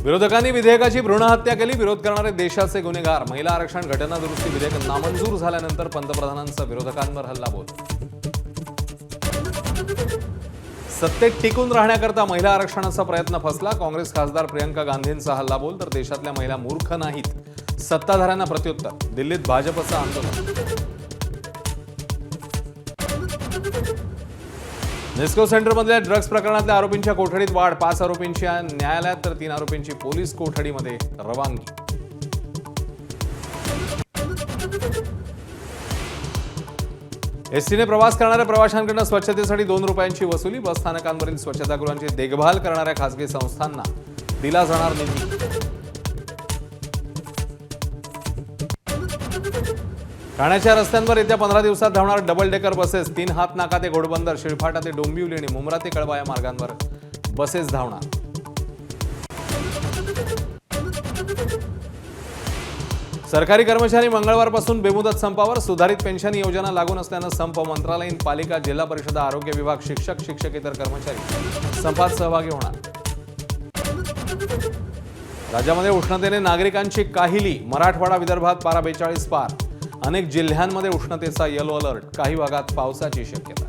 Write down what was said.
विरोधकांनी विधेयकाची भ्रूणहत्या केली। विरोध करणारे देशाचे गुन्हेगार। महिला आरक्षण घटना दुरुस्ती विधेयक नामंजूर झाल्यानंतर पंतप्रधानांचा विरोधकांवर हल्लाबोल। सत्तेत टिकून राहण्याकरता महिला आरक्षणाचा प्रयत्न फसला। काँग्रेस खासदार प्रियंका गांधींचा हल्लाबोल। तर देशातल्या महिला मूर्ख नाहीत, सत्ताधाऱ्यांना प्रत्युत्तर। दिल्लीत भाजपचं आंदोलन। निस्को सेंटरमधल्या ड्रग्ज प्रकरणातल्या आरोपींच्या कोठडीत वाढ। 5 आरोपींची न्यायालयात तर 3 आरोपींची पोलीस कोठडीमध्ये रवानगी। एसटीने प्रवास करणाऱ्या प्रवाशांकडून स्वच्छतेसाठी 2 रुपयांची वसुली। बस स्थानकांवरील स्वच्छतागृहांची देखभाल करणाऱ्या खासगी संस्थांना दिला जाणार निधी। ठाण्याच्या रस्त्यांवर येत्या 15 दिवसात धावणार डबल डेकर बसेस। 3 हातनाका ते घोडबंदर, शिळफाटा ते डोंबिवली आणि मुंब्रा ते कळवा या मार्गांवर बसेस धावणार। सरकारी कर्मचारी मंगळवारपासून बेमुदत संपावर। सुधारित पेन्शन योजना लागू नसल्यानं संप। मंत्रालयीन, पालिका, जिल्हा परिषदा, आरोग्य विभाग, शिक्षक, शिक्षकेतर कर्मचारी संपात सहभागी होणार। राज्यामध्ये उष्णतेने नागरिकांची काहिली। मराठवाडा, विदर्भात पारा 42 पार। अनेक जिल्ह्यांमध्ये उष्णतेचा येलो अलर्ट। काही भागात पावसाची शक्यता।